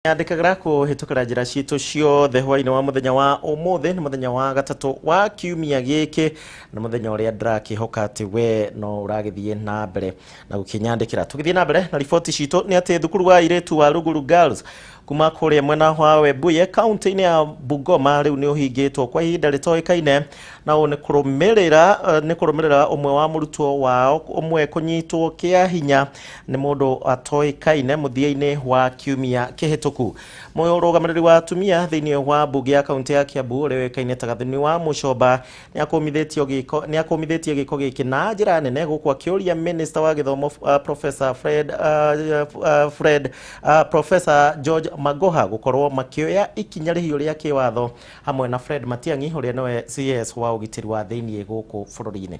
Yandikagira kuhitukira njira citu ciothe hwaini wa muthenya wa umuthi ni muthenya wa gatatu wa kiumia giki na muthenya uria ndirakihoka ati we no uragithie na mbere na gukinyandikira tugithie na mbere na ripoti citu ni ati thukuru wa iretu wa Ruguru Girls kuma kuria mwena wa Webuye county-ini ya Bungoma riu ni uhingitwo kwa ihinda ritoikaine na ni kurumirira umwe wa murutwo wao umwe kunyitwo kia hinya ni mundu atoikaine muthia-ini wa kiumia kihituku. Mohoro gamiriri wa atumia thiini wa bunge ya county ya Kiambu rewekaine ta gathini wa Mucoba ni akomithitie giko giki na njira nene guku akiuria minister wa githomo Professor George Magoha gukorwo makioya ikinya rihio ria kiwatho hamwe na Fred Matiang'i uria niwe CS wa ugitiri wa thiini guku bururi-ini.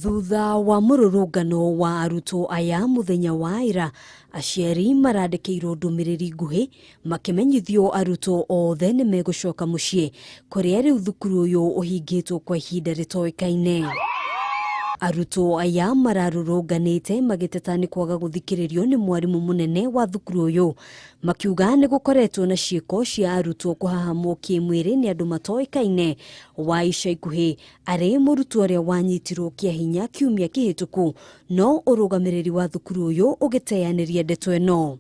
Thutha wa mururungano wa arutwo aya muthenya wa ira, aciari marandikirwo ndumiriri nguhi makimenyithio arutwo othe ni megucoka mucii kuria riu thukuru uyu uhingitwo kwa ihinda ritoikaine. Arutwo aya mararurunganite magiteta ni kwaga guthikiririo ni mwarimu munene wa thukuru uyu makiuga ni gukoretwo na ciiko cia arutwo kuhahamwo kimwiri ni andu matoikaine. Wa ica ikuhi ari murutwo uria wanyitirwo kia hinya kiumia kihituku no urugamiriri wa thukuru uyu ugiteaniria ndeto ino.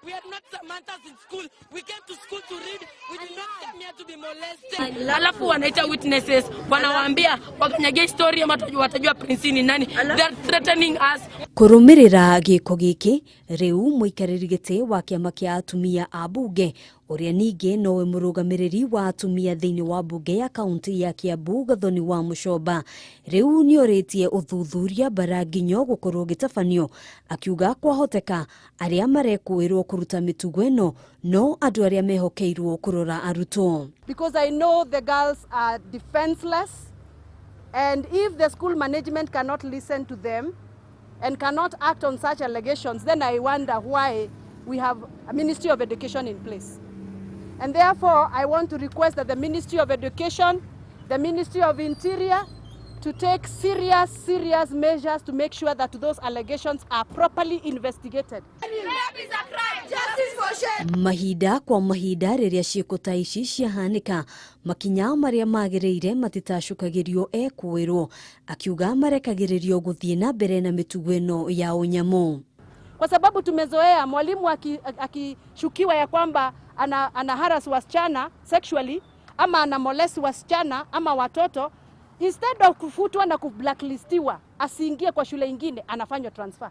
We are not Samanthas in school. We came to school to read. We did not come here to be molested. Alafu wanaita witnesses. Wanawaambia wakanyagia story ama watajua prince ni nani. They are threatening us. Kurumirira giko giki riu muikariri giti wa kiama kia atumia a bunge uria ningi nowe murugamiriri wa atumia thiini wa bunge ya kaunti ya Kiambu gathoni wa Mucoba riu ni oritie uthuthuria baraginyo gukorwo gitafanio akiuga kwahoteka aria marekuirwo kuruta mitugo ino no andu aria mehokeirwo kurora arutwo. Because I know the girls are defenseless, and if the school management cannot listen to them and cannot act on such allegations, then I wonder why we have a Ministry of Education in place. And therefore, I want to request that the Ministry of Education, the Ministry of Interior, to take serious measures to make sure that those allegations are properly investigated. Mahinda kwa mahinda riria ciiko ta ici ciahanika makinya maria magiriire matitacukagirio ekuirwo akiuga marekagiririo guthie na mbere na mitugo ino ya unyamu. Kwa sababu tumezoea mwalimu akishukiwa ya kwamba ana harass wasichana sexually ama ana molest wasichana ama watoto, instead of kufutwa na kublacklistiwa asiingie kwa shule ingine anafanywa transfer.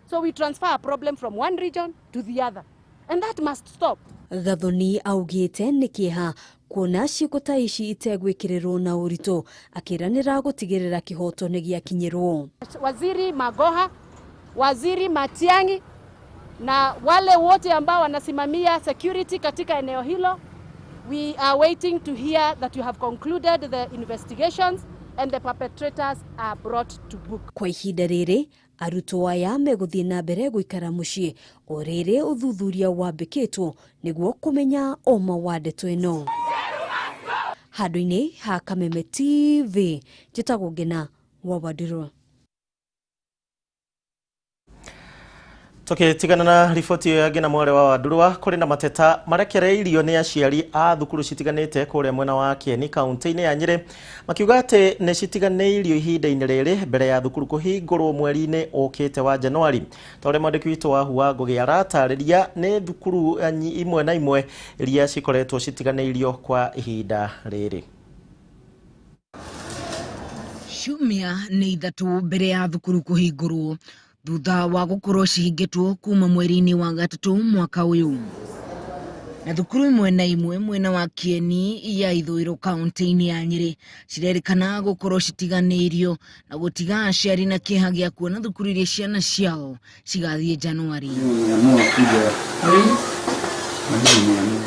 So we transfer a problem from one region to the other, and that must stop. Gathoni augite nikiha kuona ciiko ta ici itegwikirirwo na urito akiranira gutigirira kihoto ni giakinyirwo. Waziri Magoha, Waziri Matiang'i na wale wote ambao wanasimamia security katika eneo hilo, we are waiting to hear that you have concluded the investigations and the perpetrators are brought to book. Kwa ihinda riri arutwo aya meguthie na mbere guikara mucii o riri uthuthuria wambikitwo niguo kumenya oma wa ndeto ino. Handu-ini ha Kameme TV njitagwo Ngina wa Wadirwa. Tukitigana na riboti ya Ngina mwere wa Wadirwa kuri na mateta marekereirio ni aciari a thukuru citiganite kuria mwena wa Kieni kaunti-ini ya Nyeri makiuga ati ni citiganeirio ihinda-ini riri mbere ya thukuru kuhingurwo mweri-ini ukite wa Januari. Tore mwandiki witu wa Huwa Ngugi aratariria ni thukuru imwe na imwe iria cikoretwo citiganeirio kwa ihinda riri. Ciumia ni ithatu mbere ya thukuru kuhingurwo thutha wa gukorwo cihingitwo kuma mweri-ini wa gatatu mwaka uyu. Na thukuru imwe na imwe mwena wa Kieni ya ithũĩro kaunti-ini ya Nyeri cirerikana gukorwo citiganĩirio na gutiga aciari na kĩeha gĩa kuona thukuru iria ciana ciao cigathie Januari.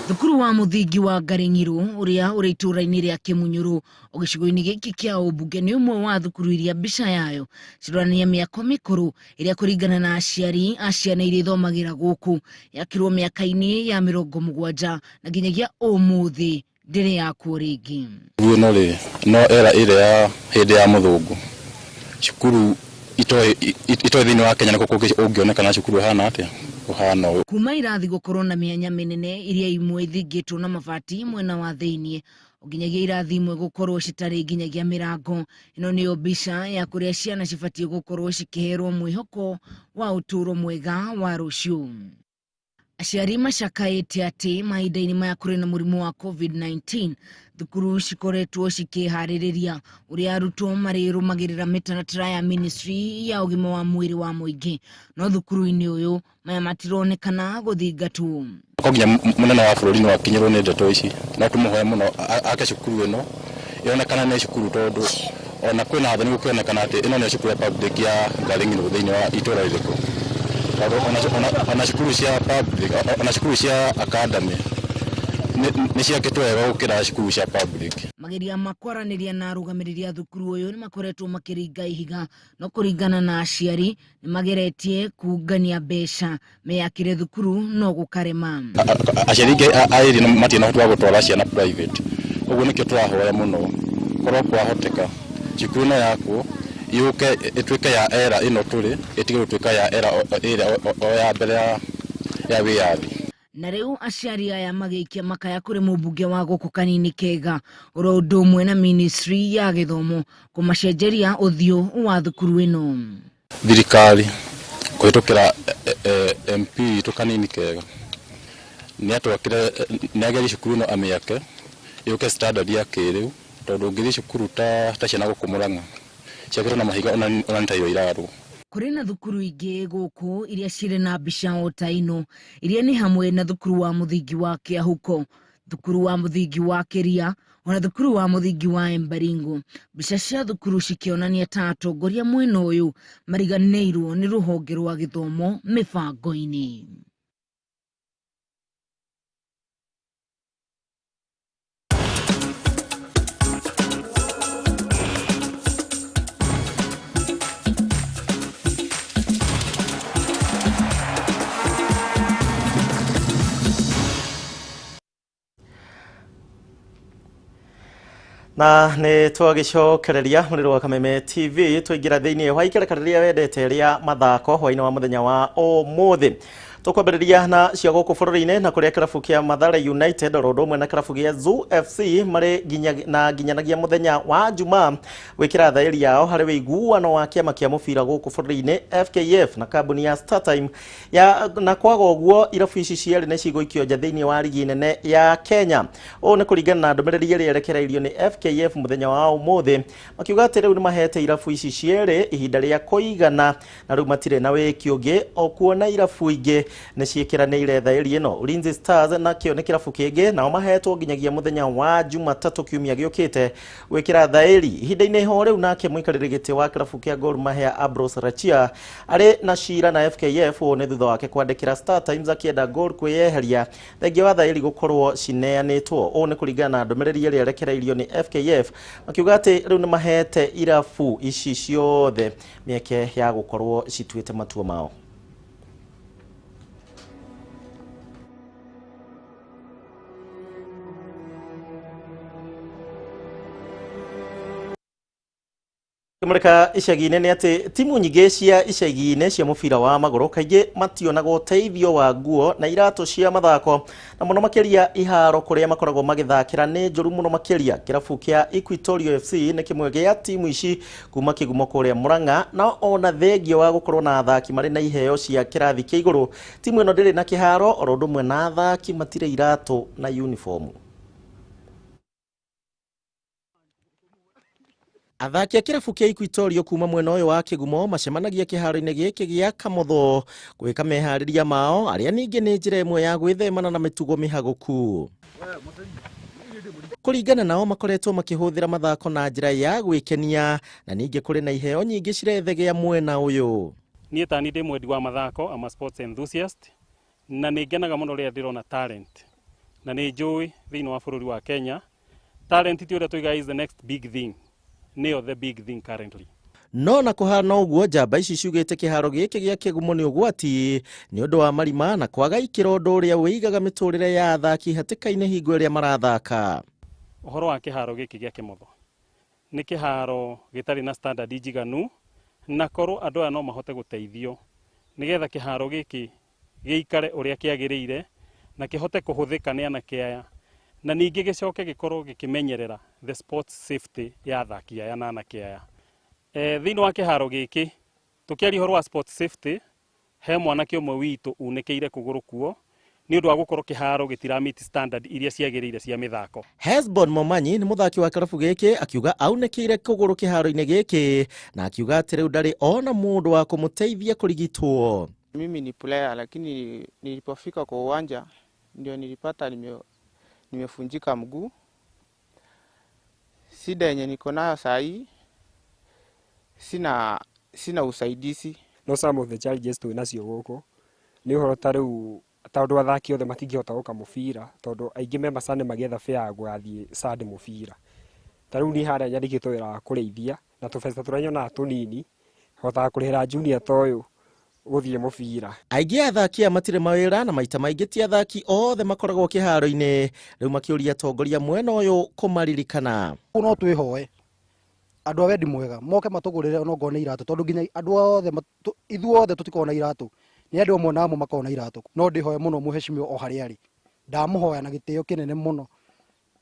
Thukuru wa muthingi wa Ngaring'iro uria uri itũra-inĩ ria Kimunyuru o gĩcigo-inĩ gĩkĩ kĩa ũmbunge nĩ ũmwe wa thukuru iria mbica yayo cirorania mĩako mĩkũrũ iria kũringana na aciari a ciana iria ithomagira gũkũ yakirwo mĩaka-inĩ ya 70 na nginyagia ũmũthĩ ndĩrĩ yakwo rĩngĩ. No era ile ya hĩndĩ ya mũthũngũ cukuru itoe thĩinĩ wa Kenya nĩkũ ũngĩonekana cukuru hana atĩa. uhana uyu. Kuma irathi gukorwo na mianya minene iria imwe ithingitwo na mabati mwena wa thiini oginyagia irathi imwe gukorwo citari nginyagia mirango. Ino niyo mbica ya kuria ciana cibatie gukorwo cikiherwo mwihoko wa uturo mwega wa rucio. Aciari macakaĩte atĩ mahinda-inĩ maya kũrĩ na mũrimũ wa COVID-19 thukuru cikoretwo cikiharĩrĩria ũrĩa arutwo marĩrũmagĩrĩra mĩtaratara ya ministry ya ũgima wa mwĩrĩ wa mũingĩ, no thukuru-inĩ ũyũ maya matironekana gũthingatwo. Koginya munene wa bũrũri no akinyĩrwo nĩ ndeto ici no tũmũhoe mũno ake cukuru ĩno yonekana nĩ cukuru tondũ ona kwĩna thoni gũkĩonekana atĩ ĩno nĩ cukuru ya public ya Ngarĩng'irũ thĩinĩ wa itũũra rĩrĩkũ. Ona cukuru cia academy nĩ ciakĩtwo wega gũkĩra cukuru cia public. Mageria makwaranĩria na arũgamĩrĩri a thukuru ũyũ nĩ makoretwo makĩringa ihiga, no kũringana na aciari nĩ mageretie kungania mbeca meyakĩre thukuru no gũkarema. Aciari aingĩ matirĩ na ũhoti wa gũtwara ciana private, ũguo nĩkĩo tũrahoya mũno korwo kwahoteka cukuru ĩno yakwo yuke ituĩke ya era ĩno tũrĩ ĩtige gũtuĩka ya era ĩrĩa ya mbere ya wĩyathi. Na rĩu aciari aya magĩikia makaya kũrĩ mũmbunge wa gũkũ Kanini Kega ũrĩa ũndũ ũmwe na ministry ya gĩthomo kũmacenjeria ũthiũ wa thukuru ĩno. Thirikari kũhĩtũkĩra MP witũ Kanini Kega nĩageria cukuru ĩno amĩake yuke standard ya kĩrĩu, tondũ ũngĩthiĩ cukuru ta ciana gũkũ Mũrang'a ciakĩtwo na mahiga ona nĩtayo irarwo. Kũrĩ na thukuru ingĩ gũkũ iria cirĩ na mbica o ta ĩno, iria nĩ hamwe na thukuru wa mũthingi wa Kĩahuko, thukuru wa mũthingi wa Kĩria, ona thukuru wa mũthingi wa Embaringo. Mbica cia thukuru cikĩonania ta atongoria mwena ũyũ mariganĩirwo nĩ rũhonge rwa gĩthomo mĩbango-inĩ. Na nĩ twagĩcokereria mũrĩro wa Kameme TV tũingĩra thĩinĩ wa ikerekanĩria wendete rĩa mathako hwaĩ-inĩ wa mũthenya wa ũmũthĩ. Tukwambĩrĩria na cia gũkũ bũrũri-inĩ na kũrĩa kĩrabu kĩa Mathare United oro ũndũ ũmwe na kĩrabu gĩa Zoo FC marĩ nginyanagia mũthenya wa Jumaa gwĩkĩra thaĩri yao harĩ wĩiguano wa kĩama kĩa mũbira gũkũ bũrũri-inĩ FKF na kambuni ya StarTime na kwaga ũguo irabu ici cierĩ nĩ cigũikio nja thĩinĩ wa ligi nene ya Kenya. Ũũ nĩ kũringana na ndũmĩrĩri ĩrĩa yerekereirio nĩ FKF mũthenya wa ũmũthĩ, makiuga atĩ rĩu nĩ mahete irabu ici cierĩ ihinda rĩa kũigana na rĩu matirĩ na wĩki ũngĩ o kuona irabu ingĩ nĩ ciĩkĩranĩire thaĩri ĩno. Ulinzi Stars na kĩo nĩ kĩrabu kĩngĩ nao mahetwo nginyagia mũthenya wa Jumatatũ kiumia gĩũkĩte gwĩkĩra thaĩri. Ihinda-inĩ ho rĩu nake mũikarĩri gĩtĩ wa kĩrabu kĩa Gor Mahia Ambrose Rachia arĩ na cira na FKF ũũ nĩ thutha wake kwandĩkĩra Star Times akĩenda Gor kwĩyeheria thengia wa thaĩri gũkorwo cineanĩtwo. Ũũ nĩ kũringana na ndũmĩrĩri ĩrĩa yerekereirio nĩ FKF makiuga atĩ rĩu nĩ mahete irabu ici ciothe mĩeke ya gũkorwo cituĩte matua mao. Kĩmũrĩka icagi-inĩ nĩ atĩ timu nyingĩ cia icagi-inĩ cia mũbira wa magũrũ kaingĩ mationaga ũteithio wa nguo na iratũ cia mathako, na mũno makĩria iharo kũrĩa makoragwo magĩthakĩra nĩ njũru mũno makĩria. Kĩrabu kĩa Equatorial FC nĩ kĩmwe gĩa timu ici kuma kĩgumo kũrĩa Mũrang'a, na ona thengio wa gũkorwo na athaki marĩ na iheo cia kĩrathi kĩa igũrũ, timu ĩno ndĩrĩ na kĩharo oro ũndũ ũmwe na athaki matirĩ iratũ na uniform. Athaki a kĩrabu kĩa Equatorial kuma mwena ũyũ wa kĩgumo macemanagia kĩharo-inĩ gĩkĩ gĩa Kamotho gwĩka meharĩria mao, arĩa ningĩ nĩ njĩra ĩmwe ya gwĩthemana na mĩtugo mĩhagũku. Kũringana nao makoretwo makĩhũthĩra mathako na njĩra ya gwĩkenia, na ningĩ kũrĩ na iheo nyingĩ cirethegea mwena ũyũ. Niĩ tani ndĩ mwendi wa mathako, ama sports enthusiast, na nĩ ngenaga mũno rĩrĩa ndĩrona talent, na nĩ njũĩ thĩinĩ wa bũrũri wa Kenya talent ti ũrĩa tũiga is the next big thing, nĩyo the big thing currently. No na kũhana ũguo njamba ici ciugĩte kĩharo gĩkĩ gĩa kĩgumo nĩ ũgwati nĩ ũndũ wa marima na kwaga ikĩro ũndũ ũrĩa wĩigaga mĩtũrĩre ya athaki hatĩka-inĩ hingo ĩrĩa marathaka. Ũhoro wa kĩharo gĩkĩ gĩa Kĩmotho nĩ kĩharo gĩtarĩ na standard njiganu, na korwo andũ aya no mahote gũteithio nĩgetha kĩharo gĩkĩ gĩikare ũrĩa kĩagĩrĩire na kĩhote kũhũthĩka nĩ anake aya na ningĩ gĩcoke gĩkorwo gĩkĩmenyerera the sports safety ya athaki aya na anake aya. Thĩinĩ wa kĩharo gĩkĩ tũkĩaria ũhoro wa sports safety, he mwanake ũmwe witũ unĩkĩire kũgũrũ kuo nĩ ũndũ wa gũkorwo kĩharo gĩtiramit standard iria ciagĩrĩire cia mĩthako. Hesbon Momanyi nĩ mũthaki wa kĩrabu gĩkĩ akiuga aunĩkĩire kũgũrũ kĩharo-inĩ gĩkĩ na akiuga atĩ rĩu ndarĩ ona mũndũ wa kũmũteithia kũrigitwo. Mimi ni player lakini nilipofika kwa uwanja ndio nilipata nimefunjika mguu. Shida yenye niko nayo saa hii sina usaidizi. No some of the challenges twĩnacio gũkũ nĩ ũhoro ta rĩu tondũ athaki othe matingĩhota gũka mũbira tondũ aingĩ me macane magĩetha fare ya gũthiĩ sande mũbira. Ta rĩu niĩ harĩa nyandĩkĩtwo wĩra wa kũrĩithia na tũbeca tũrĩa nyonaga tũnini hotaga kũrĩhĩra junior ta ũyũ gũthiĩ mũbira. Aingĩ athaki matirĩ mawĩra na maita maingĩ ti athaki othe makoragwo kĩharo-inĩ, rĩu makĩũria atongoria mwena ũyũ kũmaririkana. No twĩhoe andũ a wendi mwega moke matũgũrĩre onongorwo nĩ iratũ tondũ nginya andũ othe ithuothe tũtikoragwo na iratũ, nĩ andũ amwe namo makoragwo na iratũ. No ndĩhoe mũno mũheshimiwa o harĩa arĩ, ndamũhoya na gĩtĩo kĩnene mũno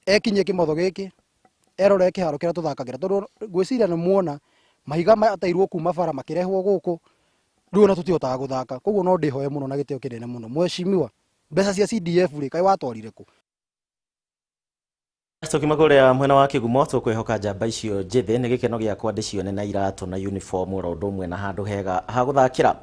ekinyie kĩmotho gĩkĩ erore kĩharo kĩrĩa tũthakagĩra tondũ ngwĩciria nĩ muona mahiga matairwo kuma bara makĩrehwo gũkũ rĩu ona tũtihotaga gũthaka. Koguo no ndĩhoe mũno na gĩtĩo kĩnene mũno mũheshimiwa, mbeca cia CDF rĩ kaĩ watwarire kũ? Tũkiuma kũrĩa mwena wa Kĩgumo tũkwĩhoka njamba icio njĩthĩ nĩ gĩkeno gĩakwa ndĩcione na iratũ na uniform oro ũndũ ũmwe na handũ hega ha gũthakĩra.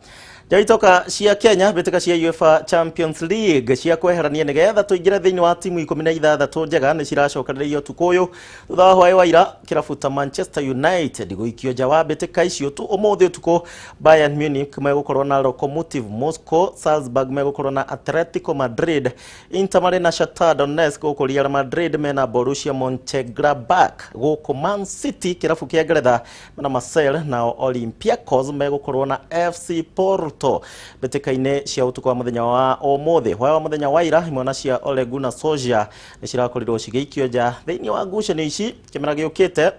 Njaitoka cia Kenya mbĩtĩka cia UEFA Champions League cia kweherania nĩgetha tũingĩre thĩinĩ wa timu 16 njega nĩ ciracokanĩrĩrio ũtukũ ũyũ thutha wa hwaĩ wa ira kĩrabu ta Manchester United gũikio nja wa mbĩtĩka icio tu ũmũthĩ ũtukũ. Bayern Munich megũkorwo na Lokomotiv Moscow, Salzburg megũkorwo na Atletico Madrid, Inter marĩ na Shakhtar Donetsk, gũkũ Real Madrid mena Borussia Mönchengladbach, gũkũ Man City kĩrabu kĩa Ngeretha mena Marseille na Olympiacos megũkorwo na FC Porto. Mbĩtĩka-inĩ cia ũtukũ wa mũthenya wa ũmũthĩ hwaĩ wa mũthenya wa ira imwe na cia Ole Gunnar Solskjaer nĩ cirakorirwo cigĩikio nja thĩinĩ wa ngucanio ici kĩmera gĩũkĩte.